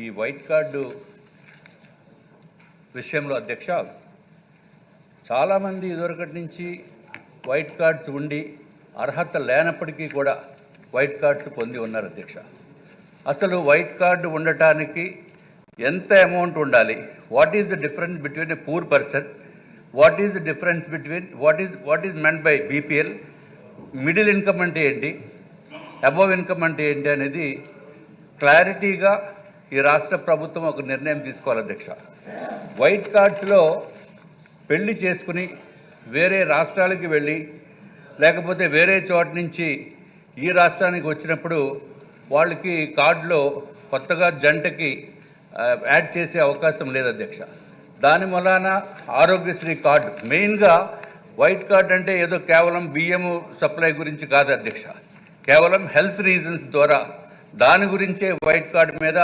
ఈ white card విషయంలో అధ్యక్ష, చాలామంది ఇదివరకటి నుంచి వైట్ కార్డ్స్ ఉండి అర్హత లేనప్పటికీ కూడా వైట్ కార్డ్స్ పొంది ఉన్నారు అధ్యక్ష. అసలు వైట్ కార్డు ఉండటానికి ఎంత అమౌంట్ ఉండాలి? What is the difference between a poor person? What is the difference between what is meant by BPL? Middle income అంటే ఏంటి, అబవ్ ఇన్కమ్ అంటే ఏంటి అనేది క్లారిటీగా ఈ రాష్ట్ర ప్రభుత్వం ఒక నిర్ణయం తీసుకోవాలి అధ్యక్ష. వైట్ కార్డ్స్లో పెళ్లి చేసుకుని వేరే రాష్ట్రాలకి వెళ్ళి లేకపోతే వేరే చోట నుంచి ఈ రాష్ట్రానికి వచ్చినప్పుడు వాళ్ళకి కార్డులో కొత్తగా జంటకి యాడ్ చేసే అవకాశం లేదు అధ్యక్ష. దాని వలన ఆరోగ్యశ్రీ కార్డు, మెయిన్గా వైట్ కార్డ్ అంటే ఏదో కేవలం బియ్యం సప్లై గురించి కాదు అధ్యక్ష, కేవలం హెల్త్ రీజన్స్ ద్వారా దాని గురించే వైట్ కార్డు మీద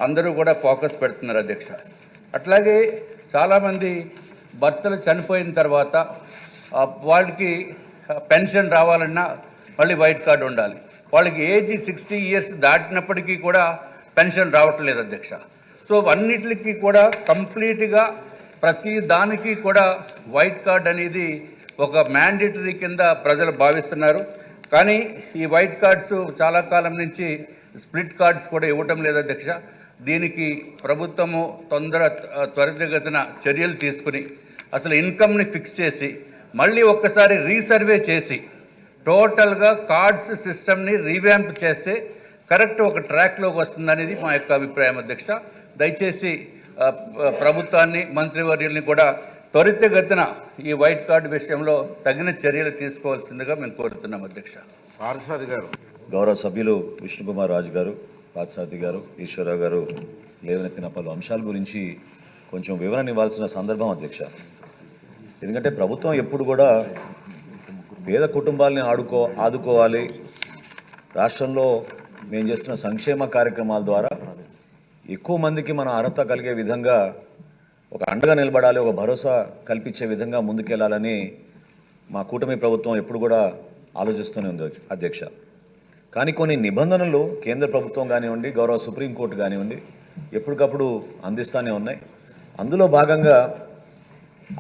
అందరూ కూడా ఫోకస్ పెడుతున్నారు అధ్యక్ష. అట్లాగే చాలామంది భర్తలు చనిపోయిన తర్వాత వాళ్ళకి పెన్షన్ రావాలన్నా మళ్ళీ వైట్ కార్డు ఉండాలి. వాళ్ళకి ఏజ్ 60 years దాటినప్పటికీ కూడా పెన్షన్ రావట్లేదు అధ్యక్ష. సో అన్నిటికీ కూడా కంప్లీట్గా ప్రతి దానికి కూడా వైట్ కార్డ్ అనేది ఒక మ్యాండేటరీ కింద ప్రజలు భావిస్తున్నారు. కానీ ఈ వైట్ కార్డ్స్ చాలా కాలం నుంచి స్ప్లిట్ కార్డ్స్ కూడా ఇవ్వటం లేదు అధ్యక్ష. దీనికి ప్రభుత్వము త్వరితగతిన చర్యలు తీసుకుని అసలు ఇన్కమ్ని ఫిక్స్ చేసి మళ్ళీ ఒక్కసారి రీసర్వే చేసి టోటల్గా కార్డ్స్ సిస్టమ్ని రీవ్యాంప్ చేస్తే కరెక్ట్ ఒక ట్రాక్లోకి వస్తుందనేది మా యొక్క అభిప్రాయం అధ్యక్ష. దయచేసి ప్రభుత్వాన్ని, మంత్రివర్యుల్ని కూడా త్వరితగతిన ఈ వైట్ కార్డు విషయంలో తగిన చర్యలు తీసుకోవాల్సిందిగా మేము కోరుతున్నాం అధ్యక్ష. పార్థసారథి గారు. గౌరవ సభ్యులు విష్ణుకుమార్ రాజు గారు, పార్థసారథి గారు, ఈశ్వరరావు గారు లేవనెత్తిన పలు అంశాల గురించి కొంచెం వివరణ ఇవ్వాల్సిన సందర్భం అధ్యక్ష. ఎందుకంటే ప్రభుత్వం ఎప్పుడు కూడా పేద కుటుంబాలని ఆదుకోవాలి, రాష్ట్రంలో మేము చేస్తున్న సంక్షేమ కార్యక్రమాల ద్వారా ఎక్కువ మందికి మన అర్హత కలిగే విధంగా ఒక అండగా నిలబడాలి, ఒక భరోసా కల్పించే విధంగా ముందుకెళ్లాలని మా కూటమి ప్రభుత్వం ఎప్పుడు కూడా ఆలోచిస్తూనే ఉంది అధ్యక్ష. కానీ కొన్ని నిబంధనలు కేంద్ర ప్రభుత్వం కానివ్వండి, గౌరవ సుప్రీంకోర్టు కానివ్వండి ఎప్పటికప్పుడు అందిస్తూనే ఉన్నాయి. అందులో భాగంగా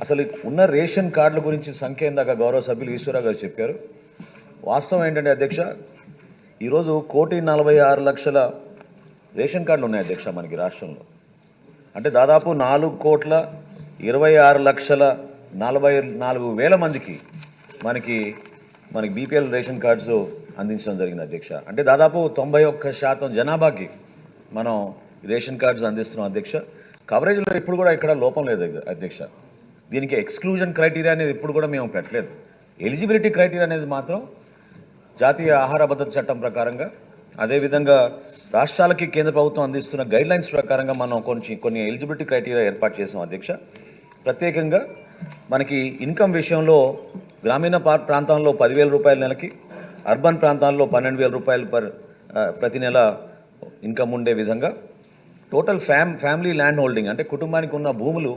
అసలు ఉన్న రేషన్ కార్డుల గురించి సంఖ్య ఇందాక గౌరవ సభ్యులు ఈశ్వరరావు గారు చెప్పారు. వాస్తవం ఏంటంటే అధ్యక్ష, ఈరోజు 1,46,00,000 రేషన్ కార్డులు ఉన్నాయి అధ్యక్ష మనకి రాష్ట్రంలో. అంటే దాదాపు 4,20,00,44,000 మందికి మనకి బీపీఎల్ రేషన్ కార్డ్స్ అందించడం జరిగింది అధ్యక్ష. అంటే దాదాపు 91% జనాభాకి మనం రేషన్ కార్డ్స్ అందిస్తున్నాం అధ్యక్ష. కవరేజ్లో ఇప్పుడు కూడా ఇక్కడ లోపం లేదు అధ్యక్ష. దీనికి ఎక్స్క్లూజన్ క్రైటీరియా అనేది ఇప్పుడు కూడా మేము పెట్టలేదు. ఎలిజిబిలిటీ క్రైటీరియా అనేది మాత్రం జాతీయ ఆహార భద్రత చట్టం ప్రకారంగా, అదేవిధంగా రాష్ట్రాలకి కేంద్ర ప్రభుత్వం అందిస్తున్న గైడ్లైన్స్ ప్రకారంగా మనం కొన్ని ఎలిజిబిలిటీ క్రైటీరియా ఏర్పాటు చేసాం అధ్యక్ష. ప్రత్యేకంగా మనకి ఇన్కమ్ విషయంలో గ్రామీణ ప్రాంతాల్లో 10,000 రూపాయల నెలకి, అర్బన్ ప్రాంతాల్లో 12,000 రూపాయలు ప్రతి నెల ఇన్కమ్ ఉండే విధంగా టోటల్ ఫ్యామిలీ ల్యాండ్ హోల్డింగ్ అంటే కుటుంబానికి ఉన్న భూములు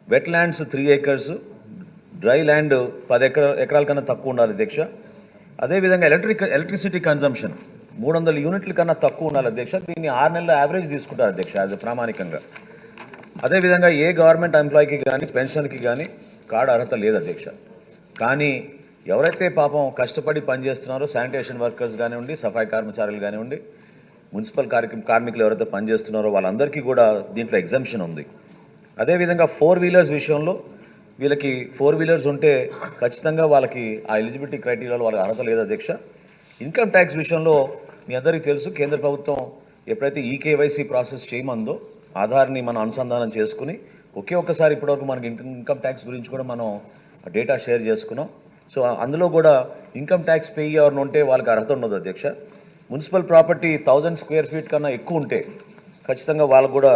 wet lands 3 acres, dry land 10 ఎకరాల కన్నా తక్కువ ఉండాలి అధ్యక్ష. అదేవిధంగా ఎలక్ట్రిసిటీ కన్జంప్షన్ 300 యూనిట్ల కన్నా తక్కువ ఉండాలి అధ్యక్ష. దీన్ని 6 నెలల యావరేజ్ తీసుకుంటారు అధ్యక్ష యాజ్ ప్రామాణికంగా. అదేవిధంగా ఏ గవర్నమెంట్ ఎంప్లాయీకి కానీ పెన్షన్కి కానీ కార్డు అర్హత లేదు అధ్యక్ష. కానీ ఎవరైతే పాపం కష్టపడి పనిచేస్తున్నారో శానిటేషన్ వర్కర్స్ కానివ్వండి, సఫాయి కర్మచారులు కానివ్వండి, మున్సిపల్ కార్మికులు ఎవరైతే పనిచేస్తున్నారో వాళ్ళందరికీ కూడా దీంట్లో ఎగ్జంప్షన్ ఉంది. అదేవిధంగా 4 వీలర్స్ విషయంలో వీళ్ళకి 4 వీలర్స్ ఉంటే ఖచ్చితంగా వాళ్ళకి ఆ ఎలిజిబిలిటీ క్రైటీరియాలో వాళ్ళకి అర్హత లేదు అధ్యక్ష. ఇన్కమ్ ట్యాక్స్ విషయంలో మీ అందరికీ తెలుసు, కేంద్ర ప్రభుత్వం ఎప్పుడైతే ఈకేవైసీ ప్రాసెస్ చేయమందో ఆధార్ని మనం అనుసంధానం చేసుకుని ఒక్కసారి ఇప్పటివరకు మనకి ఇన్కమ్ ట్యాక్స్ గురించి కూడా మనం డేటా షేర్ చేసుకున్నాం. సో అందులో కూడా ఇన్కమ్ ట్యాక్స్ పే ఎవరిని ఉంటే వాళ్ళకి అర్హత ఉండదు అధ్యక్ష. మున్సిపల్ ప్రాపర్టీ 1000 square feet కన్నా ఎక్కువ ఉంటే ఖచ్చితంగా వాళ్ళకు కూడా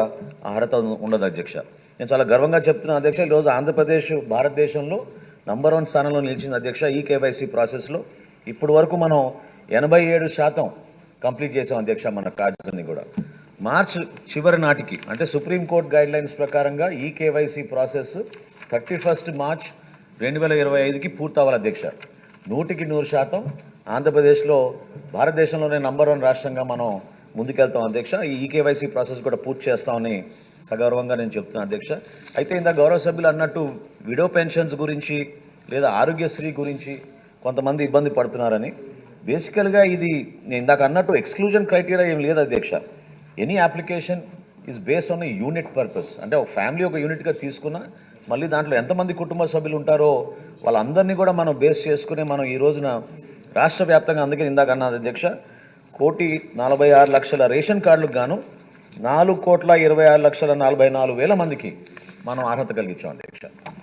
అర్హత ఉండదు అధ్యక్ష. నేను చాలా గర్వంగా చెప్తున్నాను అధ్యక్ష, ఈరోజు ఆంధ్రప్రదేశ్ భారతదేశంలో నంబర్ 1 స్థానంలో నిలిచింది అధ్యక్ష ఈ కేవైసీ ప్రాసెస్లో. ఇప్పటి వరకు మనం 87% కంప్లీట్ చేసాం అధ్యక్ష మన కార్డ్స్ అన్ని కూడా. మార్చ్ చివరి నాటికి అంటే సుప్రీంకోర్టు గైడ్లైన్స్ ప్రకారంగా ఈ కేవైసీ ప్రాసెస్ 31 March 2025కి పూర్తవ్వాలి అధ్యక్ష. 100% ఆంధ్రప్రదేశ్లో భారతదేశంలోనే నంబర్ 1 రాష్ట్రంగా మనం ముందుకెళ్తాం అధ్యక్ష. ఈ ఈకేవైసీ ప్రాసెస్ కూడా పూర్తి చేస్తామని సగౌరవంగా నేను చెప్తున్నాను అధ్యక్ష. అయితే ఇందాక గౌరవ సభ్యులు అన్నట్టు విడో పెన్షన్స్ గురించి లేదా ఆరోగ్యశ్రీ గురించి కొంతమంది ఇబ్బంది పడుతున్నారని, బేసికల్గా ఇది నేను ఇందాక అన్నట్టు ఎక్స్క్లూజన్ క్రైటీరియా ఏం లేదు అధ్యక్ష. Any application is based on unit purpose. అంటే ఒక ఫ్యామిలీ ఒక యూనిట్గా తీసుకున్నా మళ్ళీ దాంట్లో ఎంతమంది కుటుంబ సభ్యులు ఉంటారో వాళ్ళందరినీ కూడా మనం బేస్ చేసుకుని మనం ఈ రోజున రాష్ట్ర వ్యాప్తంగా, అందుకే ఇందాక అన్నది అధ్యక్ష, 1,46,00,000 రేషన్ కార్డులకు గాను 4,26,44,000 మందికి మనం అర్హత కలిగించాం అధ్యక్ష.